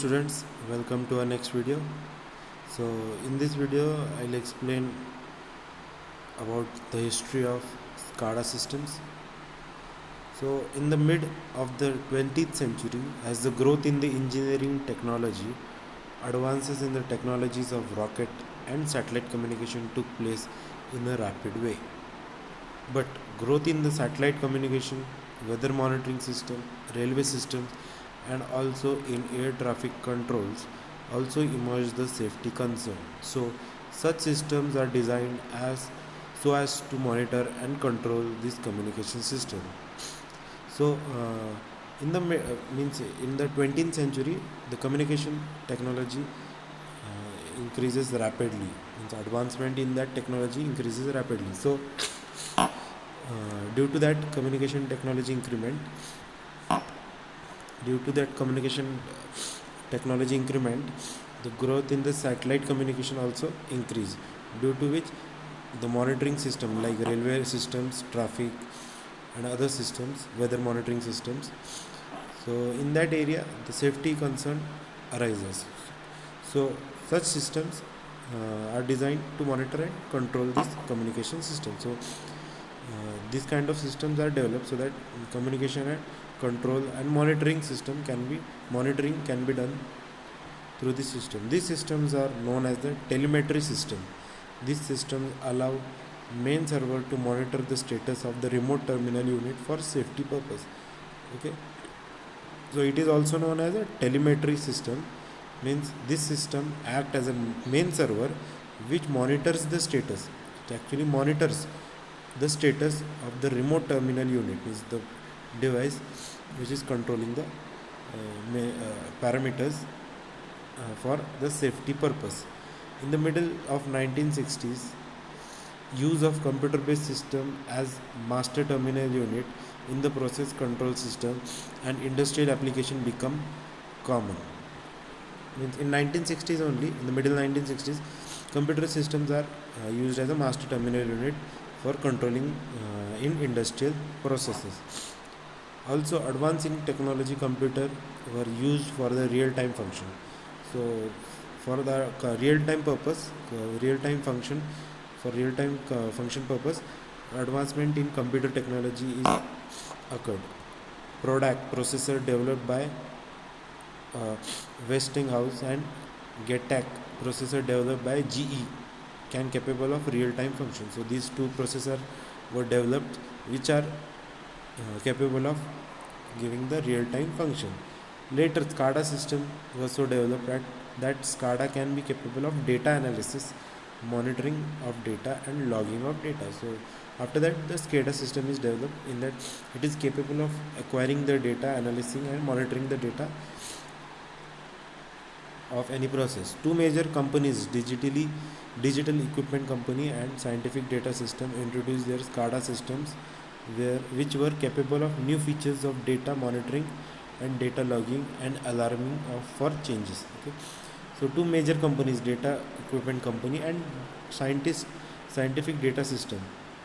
students, welcome to our next video. So in this video I'll explain about the history of SCADA systems. So in the mid of the 20th century, as the growth in the engineering technology, advances in the technologies of rocket and satellite communication took place in a rapid way. But growth in the satellite communication, weather monitoring system, railway systems, and also in air traffic controls also emerged the safety concern. So such systems are designed as to monitor and control this communication system. So in the 20th century, the communication technology increases rapidly. Means advancement in that technology increases rapidly. So due to that communication technology increment, the growth in the satellite communication also increase, due to which the monitoring system like railway systems, traffic and other systems, weather monitoring systems, so in that area the safety concern arises. So such systems are designed to monitor and control this communication system. So these kind of systems are developed so that communication and control and monitoring can be done through this system. These systems are known as the telemetry system. These systems allow main server to monitor the status of the remote terminal unit for safety purpose. Okay, so it is also known as a telemetry system. Means this system act as a main server which monitors the status. It actually monitors the status of the remote terminal unit, is the device which is controlling the parameters for the safety purpose. In the middle of 1960s, use of computer based system as master terminal unit in the process control system and industrial application become common. Means in 1960s only, in the middle 1960s, computer systems are used as a master terminal unit for controlling in industrial processes. Also, advancing technology computer were used for the real-time function. So, for the real-time purpose, real-time function, for real-time function purpose, advancement in computer technology is occurred. PRODAC processor developed by Westinghouse and GETAC processor developed by GE can capable of real-time function. So these two processors were developed which are capable of giving the real-time function. Later SCADA system was so developed that SCADA can be capable of data analysis, monitoring of data and logging of data. So after that the SCADA system is developed, in that it is capable of acquiring the data, analyzing and monitoring the data of any process. Two major companies, digital equipment company and scientific data system, introduced their SCADA systems which were capable of new features of data monitoring and data logging and alarming for changes. Okay, so two major companies, data equipment company and scientific data system,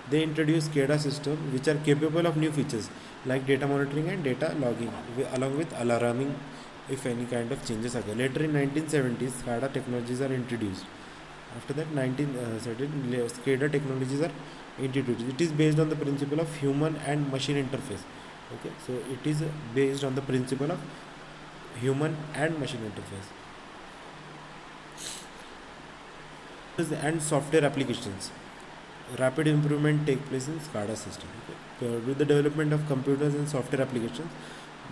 they introduced SCADA system which are capable of new features like data monitoring and data logging along with alarming if any kind of changes occur. Later in 1970s, SCADA technologies are introduced. After that, SCADA technologies are introduced. It is based on the principle of human and machine interface. Okay, so it is based on the principle of human and machine interface. And software applications. Rapid improvement take place in SCADA system. Okay? With the development of computers and software applications,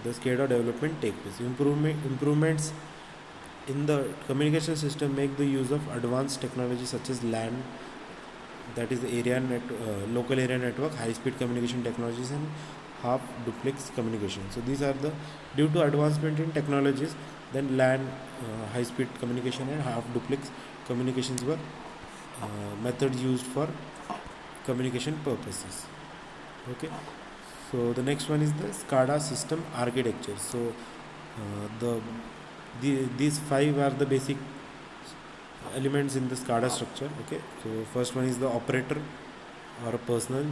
the SCADA development take place. Improvements in the communication system make the use of advanced technology such as LAN, that is local area network, high-speed communication technologies and half duplex communication. So these are the, due to advancement in technologies, then LAN, high-speed communication and half duplex communications were methods used for communication purposes. Okay, so the next one is the SCADA system architecture. So these five are the basic elements in the SCADA structure. Okay, so first one is the operator or a personnel.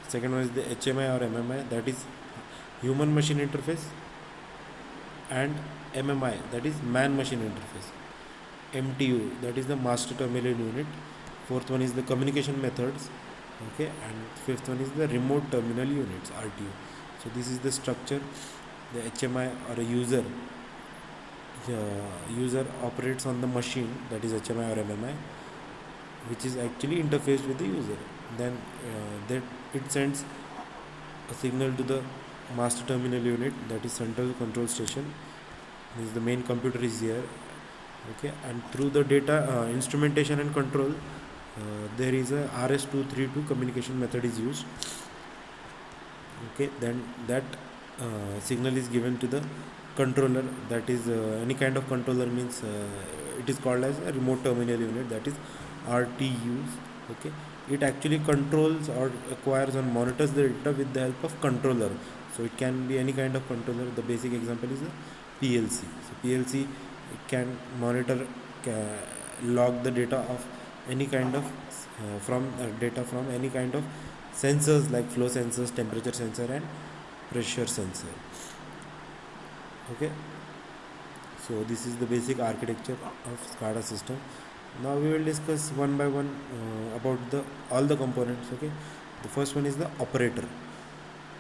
Second one is the HMI or MMI, that is human machine interface. And MMI, that is man machine interface. MTU, that is the master terminal unit. Fourth one is the communication methods, okay, and fifth one is the remote terminal units, RTU. So this is the structure. The HMI or a user operates on the machine, that is HMI or MMI, which is actually interfaced with the user. Then that it sends a signal to the master terminal unit, that is central control station. This is the main computer is here, okay, and through the data instrumentation and control, there is a RS232 communication method is used, okay. Then that signal is given to the controller, that is any kind of controller, means it is called as a remote terminal unit, that is RTUs, okay. It actually controls or acquires and monitors the data with the help of controller. So it can be any kind of controller. The basic example is the PLC. So PLC can monitor, log the data of any kind of data from any kind of sensors like flow sensors, temperature sensor and pressure sensor, okay. So this is the basic architecture of SCADA system. Now we will discuss one by one about all the components, okay. The first one is the operator.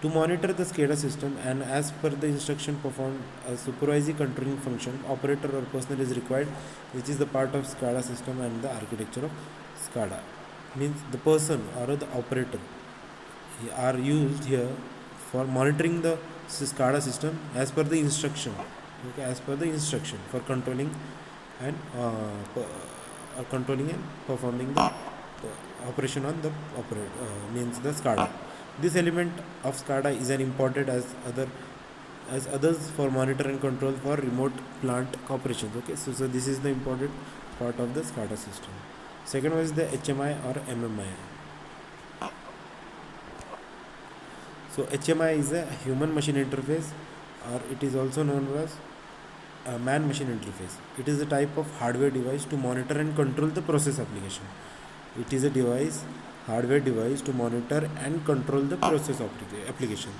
To monitor the SCADA system and as per the instruction performed, a supervisory controlling function, operator or personnel is required, which is the part of SCADA system and the architecture of SCADA. Means the person or the operator are used here for monitoring the SCADA system as per the instruction, okay, as per the instruction for controlling and performing the operation on the means the SCADA. This element of SCADA is an important as others for monitor and control for remote plant operations, okay. So this is the important part of the SCADA system. Second one is the HMI or MMI. So HMI is a human machine interface, or it is also known as a man machine interface. It is a type of hardware device to monitor and control the process application. It is a hardware device to monitor and control the process application.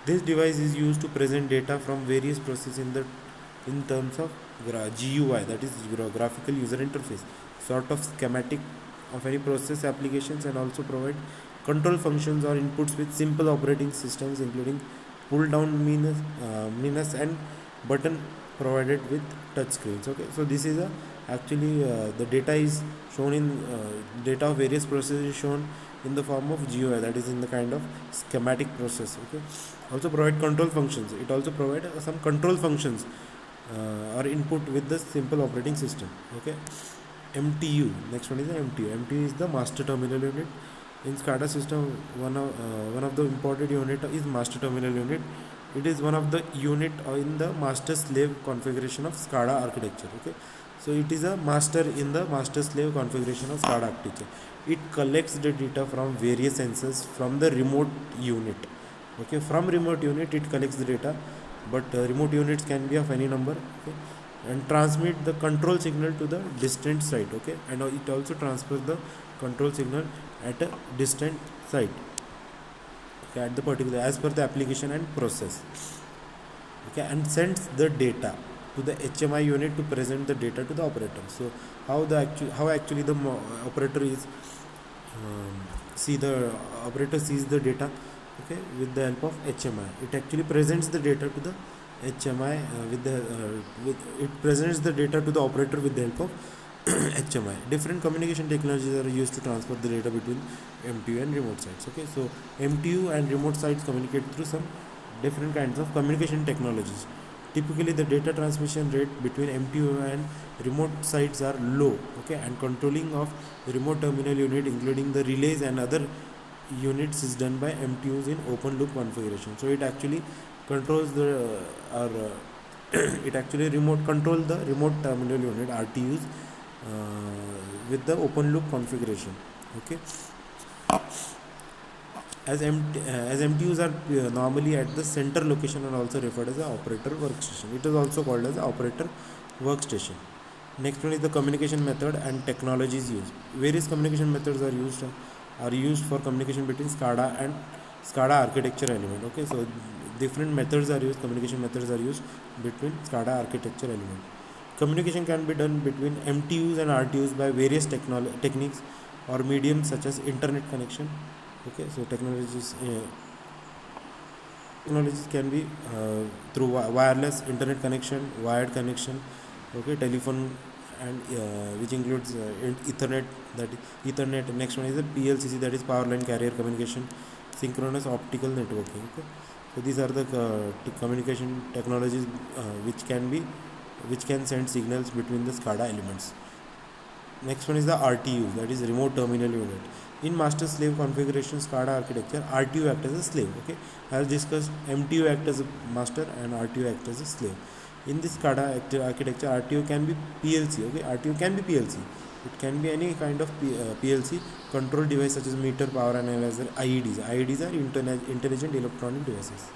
This device is used to present data from various processes in terms of GUI, that is graphical user interface, sort of schematic of any process applications, and also provide control functions or inputs with simple operating systems, including pull down menus and button provided with touch screens, okay. So this is actually the data is shown in data of various processes is shown in the form of GUI, that is in the kind of schematic process, okay. Also provide control functions. It also provide some control functions or input with the simple operating system, okay. MTU, next one is the MTU. MTU is the master terminal unit. In SCADA system, one of the important unit is master terminal unit. It is one of the unit in the master slave configuration of SCADA architecture, okay. So it is a master in the master slave configuration of SCADA architecture. It collects the data from various sensors from the remote unit, okay. From remote unit it collects the data, but remote units can be of any number, okay, and transmit the control signal to the distant site, okay, and it also transfers the control signal at a distant site, okay, at the particular as per the application and process, okay, and sends the data to the HMI unit to present the data to the operator. So how actually the operator is operator sees the data, okay, with the help of HMI. It actually presents the data to the HMI it presents the data to the operator with the help of HMI. Different communication technologies are used to transfer the data between MTU and remote sites, okay. So MTU and remote sites communicate through some different kinds of communication technologies. Typically the data transmission rate between MTU and remote sites are low, okay, and controlling of the remote terminal unit, including the relays and other units, is done by MTUs in open loop configuration. So it actually controls it actually control the remote terminal unit, RTUs, with the open loop configuration, okay. As MTUs are normally at the center location and also referred as the operator workstation. It is also called as the operator workstation. Next one is the communication method and technologies used. Various communication methods are used for communication between SCADA and SCADA architecture element, okay. So different methods are used, communication methods are used between SCADA architecture element. Communication can be done between MTUs and RTUs by various techniques or mediums such as internet connection. Okay, so technologies can be through wireless internet connection, wired connection, okay, telephone, and which includes Ethernet. That is Ethernet. Next one is the PLCC, that is power line carrier communication, synchronous optical networking. Okay, so these are the communication technologies which can send signals between the SCADA elements. Next one is the RTU, that is remote terminal unit. In master slave configuration SCADA architecture, RTU act as a slave. Okay, as discussed, MTU act as a master and RTU act as a slave. In this SCADA architecture, RTU can be PLC. Okay, RTU can be PLC. It can be any kind of PLC control device such as meter, power analyzer, IEDs. IEDs are intelligent electronic devices.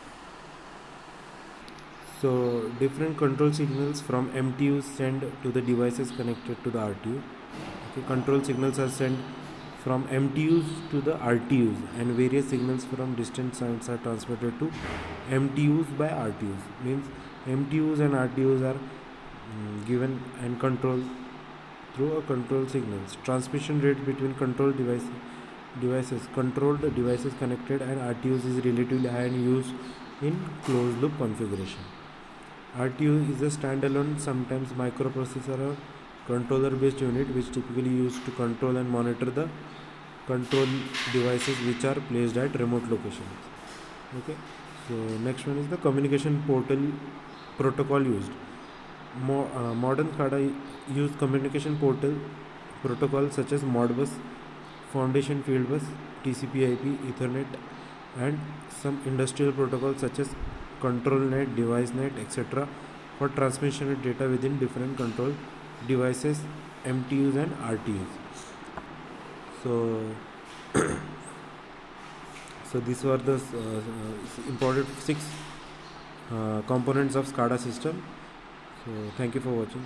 So different control signals from MTUs send to the devices connected to the RTU. Okay, control signals are sent from MTUs to the RTUs, and various signals from distant sites are transmitted to MTUs by RTUs. Means MTUs and RTUs are given and controlled through a control signals. Transmission rate between controlled devices connected and RTUs is relatively high and used in closed loop configuration. RTU is a standalone, sometimes microprocessor or controller based unit which typically used to control and monitor the control devices which are placed at remote locations. Okay, so next one is the communication protocol used. Modern SCADA use communication protocols such as Modbus, Foundation Field Bus, TCP/IP, Ethernet, and some industrial protocols such as ControlNet, DeviceNet, etc. for transmission of data within different control devices, MTUs and RTUs. So, so these were the important 6 components of SCADA system. So thank you for watching.